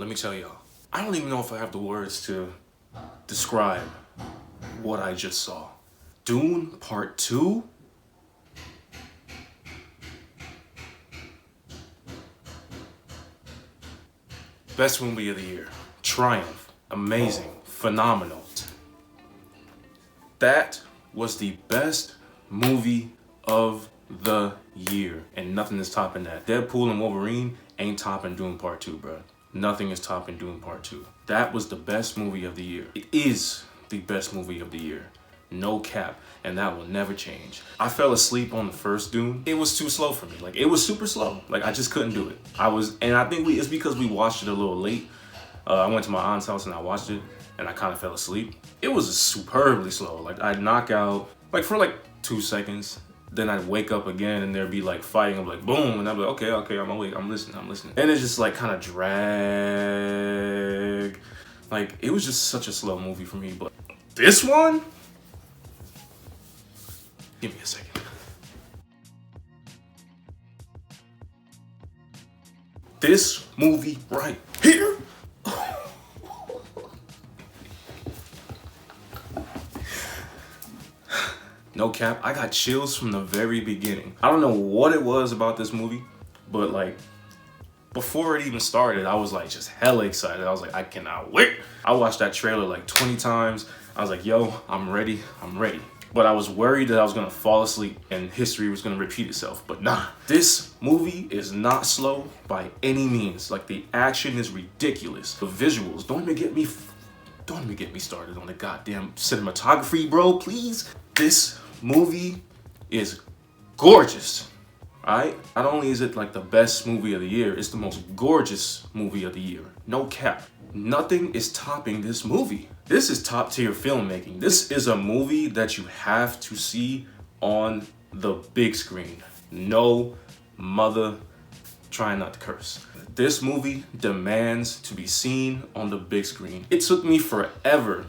let me tell y'all, I don't even know if I have the words to describe what I just saw. Dune Part 2? Best movie of the year. Triumph. Amazing. Phenomenal. That was the best movie of the year. And nothing is topping that. Deadpool and Wolverine ain't topping Dune Part 2, bro. Nothing is topping Dune Part 2. That was the best movie of the year. It is the best movie of the year. No cap. And that will never change. I fell asleep on the first Dune. It was too slow for me. Like, it was super slow. Like, I just couldn't do it. And I think it's because we watched it a little late. I went to my aunt's house and I watched it and I kind of fell asleep. It was superbly slow. Like, I'd knock out, like, for like 2 seconds. Then I'd wake up again and there'd be like fighting. I'm like, boom. And I'd be like, okay, I'm awake. I'm listening. And it just like kind of drag. Like, it was just such a slow movie for me. But this one? Give me a second. This movie right here. No cap, I got chills from the very beginning. I don't know what it was about this movie, but like, before it even started, I was like just hella excited. I was like, I cannot wait. I watched that trailer like 20 times. I was like, yo, I'm ready. But I was worried that I was gonna fall asleep and history was gonna repeat itself. But nah, this movie is not slow by any means. Like, the action is ridiculous. The visuals, don't even get me started on the goddamn cinematography, bro, please. This movie is gorgeous. Alright? Not only is it like the best movie of the year, it's the most gorgeous movie of the year. No cap. Nothing is topping this movie. This is top tier filmmaking. This is a movie that you have to see on the big screen. No mother, trying not to curse. This movie demands to be seen on the big screen. It took me forever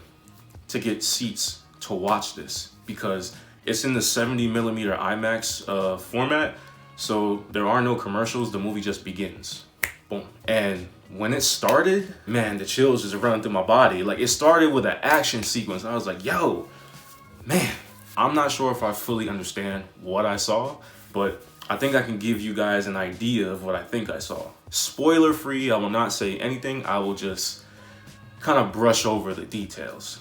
to get seats to watch this because it's in the 70mm IMAX format. So there are no commercials. The movie just begins. Boom. And when it started, man, the chills just running through my body. Like, it started with an action sequence. I was like, yo, man. I'm not sure if I fully understand what I saw, but I think I can give you guys an idea of what I think I saw. Spoiler free, I will not say anything. I will just kind of brush over the details.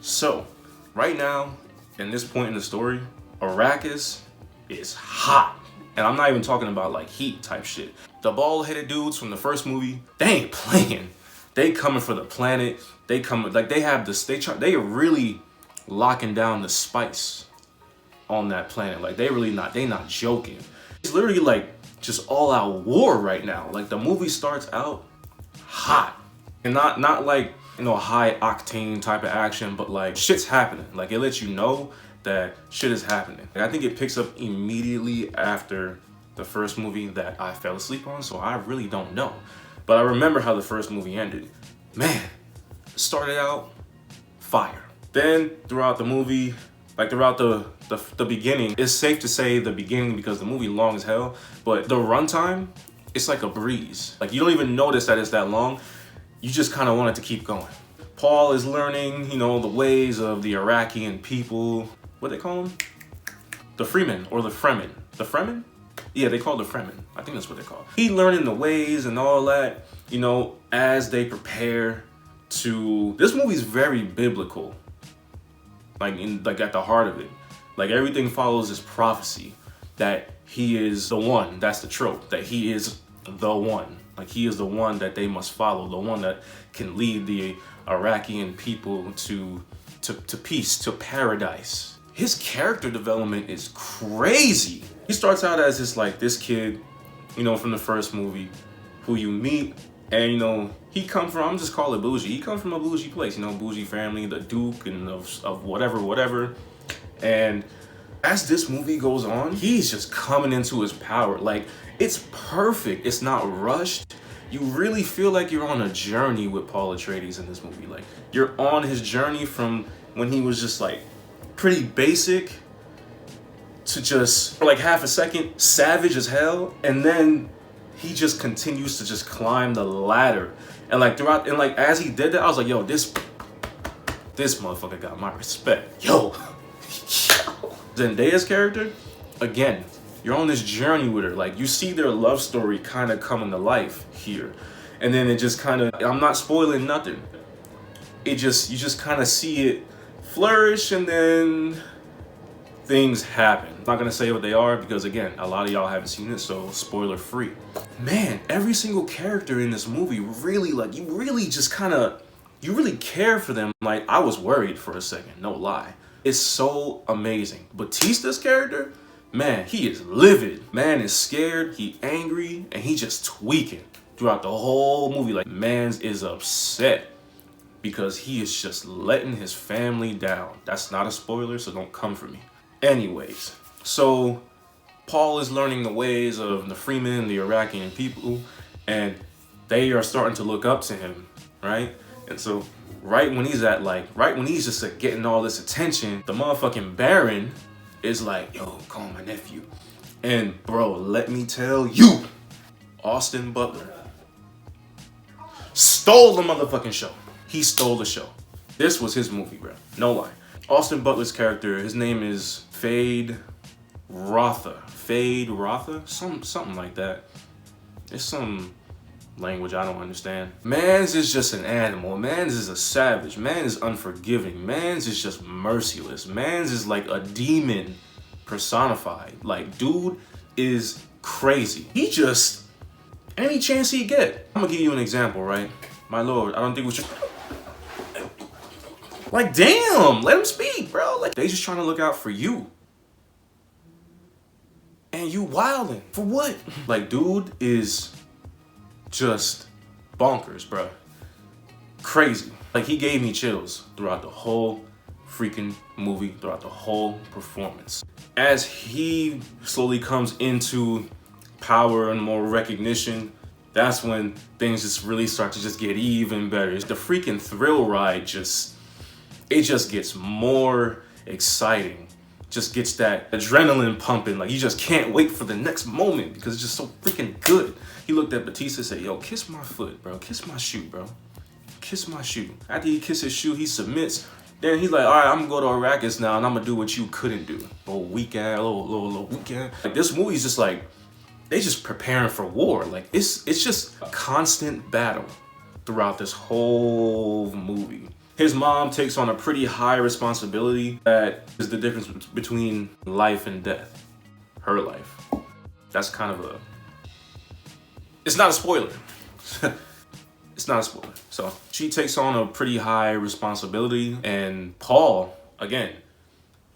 So, right now, in this point in the story, Arrakis is hot. And I'm not even talking about like heat type shit. The bald-headed dudes from the first movie, they ain't playing. They coming for the planet. They coming, like, they have this, they are really locking down the spice on that planet. Like, they not joking. It's literally like just all out war right now. Like, the movie starts out hot. And not like, you know, high octane type of action, but like shit's happening. Like, it lets you know that shit is happening. And I think it picks up immediately after the first movie that I fell asleep on, so I really don't know. But I remember how the first movie ended. Man, it started out fire. Then throughout the movie, like throughout the beginning, it's safe to say the beginning because the movie long as hell, but the runtime, it's like a breeze. Like, you don't even notice that it's that long. You just kind of want it to keep going. Paul is learning, you know, the ways of the Iraqian people. What they call them? The Fremen or the Fremen. The Fremen? Yeah, they call it the Fremen. I think that's what they call it. He learning the ways and all that, you know, as they prepare to... This movie's very biblical. Like at the heart of it. Like, everything follows this prophecy that he is the one. That's the trope. That he is the one. Like, he is the one that they must follow. The one that can lead the Iraqian people to peace, to paradise. His character development is crazy. He starts out as this kid, you know, from the first movie, who you meet, and, you know, he come from, I'm just call it bougie. He comes from a bougie place, you know, bougie family, the Duke and of whatever. And as this movie goes on, he's just coming into his power. Like, it's perfect. It's not rushed. You really feel like you're on a journey with Paul Atreides in this movie. Like, you're on his journey from when he was just like pretty basic to just, for like half a second, savage as hell. And then he just continues to just climb the ladder And like throughout, and like as he did that, I was like, yo, this motherfucker got my respect. Yo. Zendaya's character, again, you're on this journey with her. Like you see their love story kind of coming to life here. And then it just kind of, I'm not spoiling nothing. You just kind of see it flourish, and then things happen. I'm not gonna say what they are because again, a lot of y'all haven't seen it, so spoiler free. Man, every single character in this movie really, like, you really just kind of, you really care for them. Like, I was worried for a second, no lie. It's so amazing. Batista's character, man, he is livid. Man is scared, he angry, and he just tweaking throughout the whole movie. Like, mans is upset because he is just letting his family down. That's not a spoiler, so don't come for me. Anyways, so Paul is learning the ways of the Freeman, the Iraqian people, and they are starting to look up to him, right? And so right when he's just like getting all this attention, the motherfucking Baron is like, yo, call my nephew. And bro, let me tell you, Austin Butler stole the motherfucking show. He stole the show. This was his movie, bro. No lie. Austin Butler's character, his name is Fade Rotha. Fade Rotha? Something like that. It's some language I don't understand. Mans is just an animal. Mans is a savage. Mans is unforgiving. Mans is just merciless. Mans is like a demon personified. Like, dude is crazy. He just, any chance he get. I'm gonna give you an example, right? My lord, I don't think we should. Like, damn, let him speak, bro. Like, they just trying to look out for you. And you wildin'. For what? Like, dude is just bonkers, bro. Crazy. Like, he gave me chills throughout the whole freaking movie, throughout the whole performance. As he slowly comes into power and more recognition, that's when things just really start to just get even better. It's the freaking thrill ride it just gets more exciting. Just gets that adrenaline pumping. Like, you just can't wait for the next moment because it's just so freaking good. He looked at Batista and said, yo, kiss my foot, bro. Kiss my shoe, bro. Kiss my shoe. After he kisses his shoe, he submits. Then he's like, all right, I'm gonna go to Arrakis now and I'm gonna do what you couldn't do. Little weekend, little weekend. Like, this movie's just like, they just preparing for war. Like, it's just a constant battle throughout this whole movie. His mom takes on a pretty high responsibility that is the difference between life and death. Her life. That's kind of a... It's not a spoiler. It's not a spoiler. So she takes on a pretty high responsibility, and Paul, again,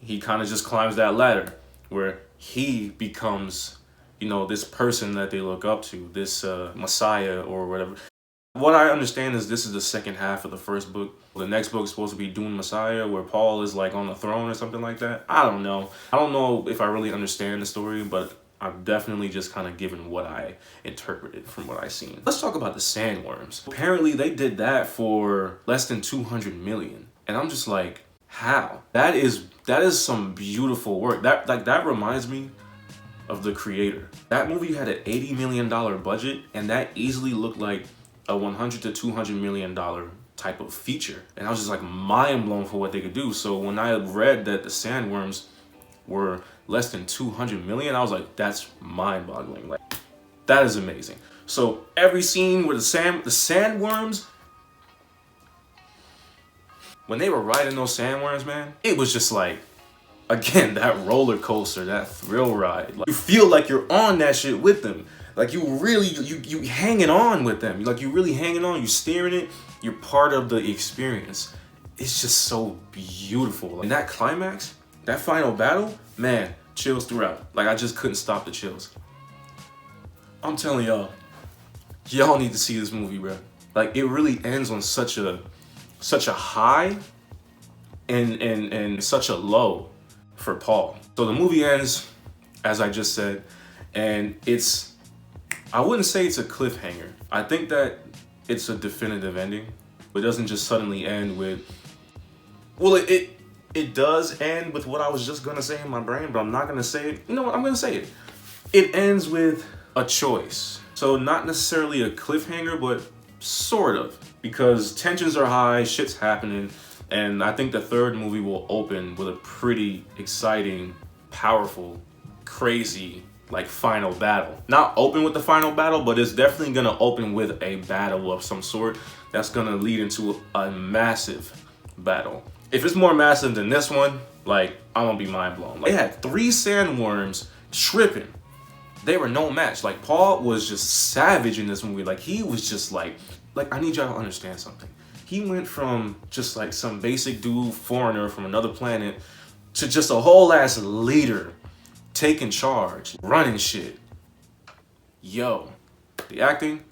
he kind of just climbs that ladder where he becomes, you know, this person that they look up to, this Messiah or whatever. What I understand is this is the second half of the first book. The next book is supposed to be Dune Messiah, where Paul is like on the throne or something like that. I don't know. I don't know if I really understand the story, but I've definitely just kind of given what I interpreted from what I've seen. Let's talk about the sandworms. Apparently they did that for less than 200 million. And I'm just like, how? That is some beautiful work. That reminds me of The Creator. That movie had an $80 million budget, and that easily looked like a $100 to $200 million type of feature. And I was just like mind blown for what they could do. So when I read that the sandworms were less than 200 million, I was like, that's mind boggling. Like, that is amazing. So every scene where the sandworms, when they were riding those sandworms, man, it was just like, again, that roller coaster, that thrill ride. Like, you feel like you're on that shit with them. Like, you really, you hanging on with them. Like, you really hanging on, you steering it, you're part of the experience. It's just so beautiful. And that climax, that final battle, man, chills throughout. Like, I just couldn't stop the chills. I'm telling y'all need to see this movie, bro. Like, it really ends on such a high and such a low for Paul. So the movie ends, as I just said, and I wouldn't say it's a cliffhanger. I think that it's a definitive ending. It doesn't just suddenly end with, well, it does end with what I was just gonna say in my brain, but I'm not gonna say it. You know what, I'm gonna say it. It ends with a choice. So not necessarily a cliffhanger, but Sort of, because tensions are high, shit's happening, and I think the third movie will open with a pretty exciting, powerful, crazy, like, final battle. Not open with the final battle, but it's definitely gonna open with a battle of some sort that's gonna lead into a massive battle. If it's more massive than this one, like, I'm gonna be mind blown. Like, they had 3 sandworms tripping. They were no match. Like, Paul was just savage in this movie. Like, he was just like, I need y'all to understand something. He went from just like some basic dude, foreigner from another planet, to just a whole ass leader, taking charge, running shit. Yo, the acting,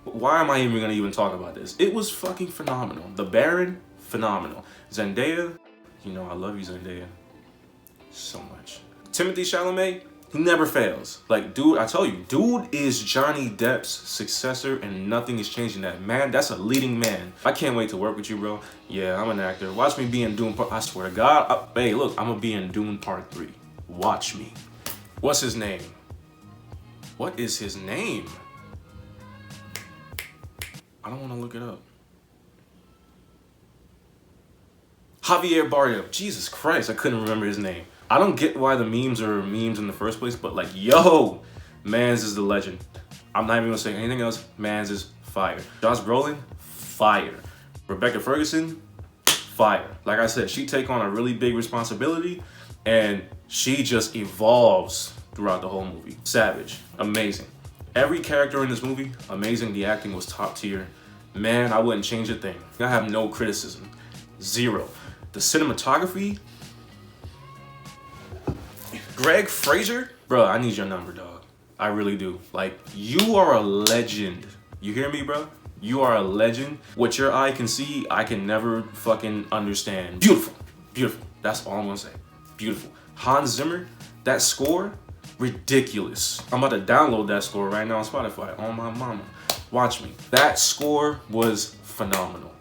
why am I even gonna talk about this? It was fucking phenomenal. The Baron, phenomenal. Zendaya, you know I love you, Zendaya, so much. Timothée Chalamet, he never fails. Like, dude, I tell you, dude is Johnny Depp's successor and nothing is changing that. Man, that's a leading man. I can't wait to work with you, bro. Yeah, I'm an actor. Watch me be in Dune Part, I swear to God. Hey, look, I'm gonna be in Dune Part 3. Watch me. What's his name? What is his name? I don't want to look it up. Javier Bardem. Jesus Christ, I couldn't remember his name. I don't get why the memes are memes in the first place, but like, yo, Mans is the legend. I'm not even gonna say anything else. Mans is fire. Josh Brolin, fire. Rebecca Ferguson, fire. Like I said, she take on a really big responsibility and she just evolves throughout the whole movie. Savage, amazing. Every character in this movie, amazing. The acting was top tier. Man, I wouldn't change a thing. I have no criticism, 0. The cinematography, Greg Fraser, bro, I need your number, dog. I really do. Like, you are a legend. You hear me, bro? You are a legend. What your eye can see, I can never fucking understand. Beautiful, beautiful. That's all I'm gonna say. Beautiful. Hans Zimmer, that score, ridiculous. I'm about to download that score right now on Spotify. On my mama. Watch me. That score was phenomenal.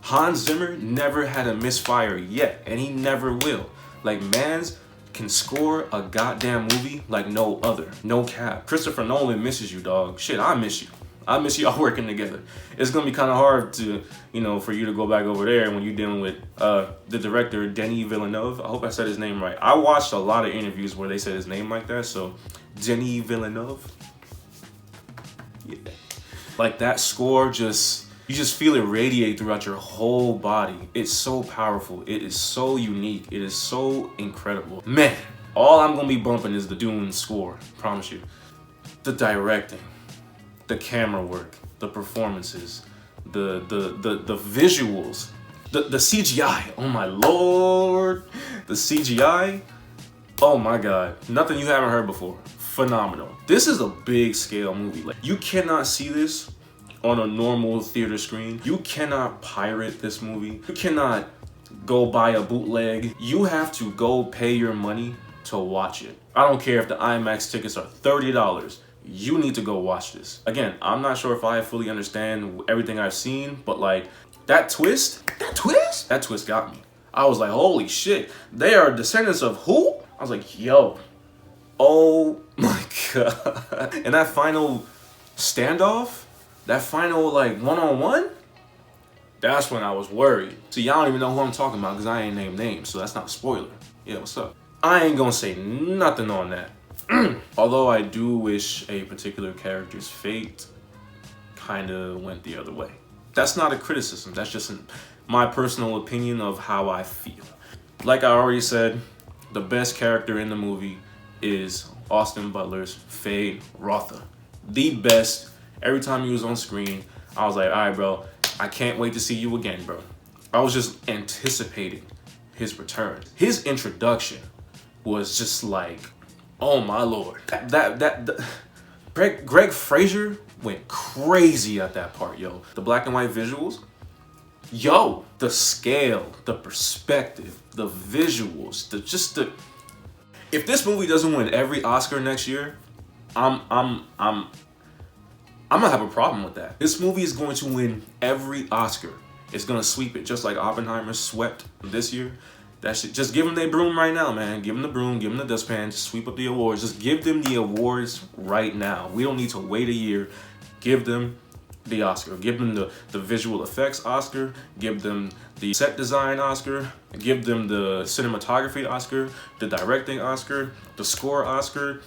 Hans Zimmer never had a misfire yet, and he never will. Like, Mans can score a goddamn movie like no other. No cap. Christopher Nolan misses you, dog. Shit, I miss you. I miss y'all working together. It's gonna be kind of hard to, you know, for you to go back over there when you're dealing with the director, Denis Villeneuve. I hope I said his name right. I watched a lot of interviews where they said his name like that, so Denis Villeneuve. Yeah. Like, that score just, you just feel it radiate throughout your whole body. It's so powerful. It is so unique. It is so incredible. Man, all I'm gonna be bumping is the Dune score, promise you. The directing, the camera work, the performances, the visuals, the CGI. Oh my lord, the CGI. Oh my god, nothing you haven't heard before. Phenomenal. This is a big scale movie. Like, you cannot see this on a normal theater screen. You cannot pirate this movie. You cannot go buy a bootleg. You have to go pay your money to watch it. I don't care if the IMAX tickets are $30. You need to go watch this. Again, I'm not sure if I fully understand everything I've seen, but like, that twist got me. I was like, holy shit, they are descendants of who? I was like, yo, oh my god. And that final standoff, that final like one-on-one, that's when I was worried. See, y'all don't even know who I'm talking about because I ain't named names, so that's not a spoiler. Yeah, what's up? I ain't gonna say nothing on that. Although I do wish a particular character's fate kind of went the other way. That's not a criticism. That's just my personal opinion of how I feel. Like I already said, the best character in the movie is Austin Butler's Fade Rotha. The best. Every time he was on screen, I was like, all right, bro, I can't wait to see you again, bro. I was just anticipating his return. His introduction was just like, oh my lord. Greg Fraser went crazy at that part, yo. The black and white visuals, yo, the scale, the perspective, the visuals, if this movie doesn't win every Oscar next year, I'm gonna have a problem with that. This movie is going to win every Oscar. It's gonna sweep it, just like Oppenheimer swept this year. That shit, just give them their broom right now, man. Give them the broom, give them the dustpan, just sweep up the awards. Just give them the awards right now. We don't need to wait a year. Give them the Oscar. Give them the visual effects Oscar. Give them the set design Oscar. Give them the cinematography Oscar. The directing Oscar. The score Oscar.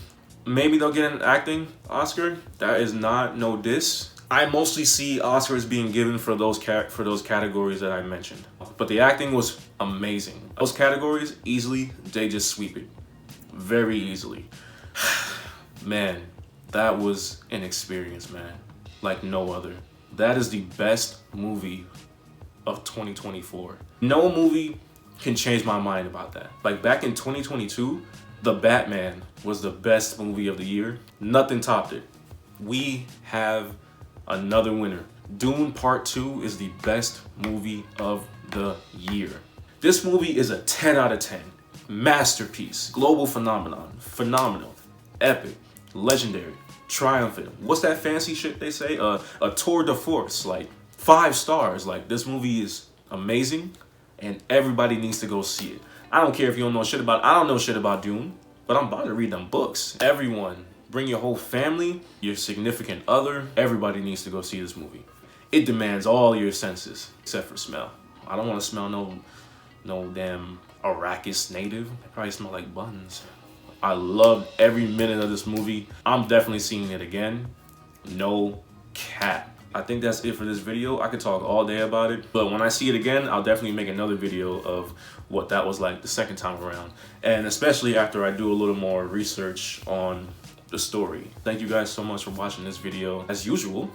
Maybe they'll get an acting Oscar. That is not no diss. I mostly see Oscars being given for those categories that I mentioned. But the acting was amazing. Those categories, easily, they just sweep it. Very easily. Man, that was an experience, man. Like no other. That is the best movie of 2024. No movie can change my mind about that. Like back in 2022, The Batman was the best movie of the year. Nothing topped it. We have another winner. Dune Part 2 is the best movie of the year. This movie is a 10 out of 10. Masterpiece. Global phenomenon. Phenomenal. Epic. Legendary. Triumphant. What's that fancy shit they say? A tour de force. Like 5 stars. Like this movie is amazing and everybody needs to go see it. I don't care if you don't know shit about I don't know shit about Dune, but I'm about to read them books. Everyone, bring your whole family, your significant other. Everybody needs to go see this movie. It demands all your senses, except for smell. I don't want to smell no damn Arrakis native. They probably smell like buns. I loved every minute of this movie. I'm definitely seeing it again. No cap. I think that's it for this video. I could talk all day about it, but when I see it again, I'll definitely make another video of what that was like the second time around. And especially after I do a little more research on the story. Thank you guys so much for watching this video. As usual,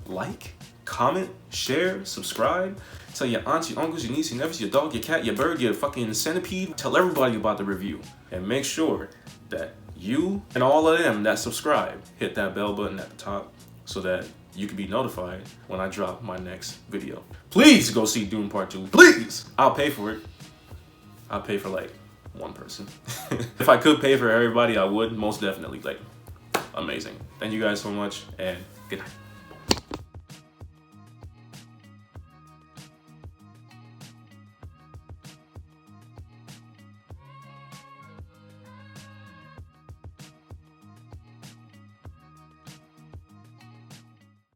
like, comment, share, subscribe. Tell your aunts, your uncles, your niece, your nephews, your dog, your cat, your bird, your fucking centipede. Tell everybody about the review. And make sure that you and all of them that subscribe hit that bell button at the top so that you can be notified when I drop my next video. Please go see Dune Part 2. Please! I'll pay for it. I'll pay for like one person. If I could pay for everybody, I would most definitely. Like, amazing. Thank you guys so much and good night.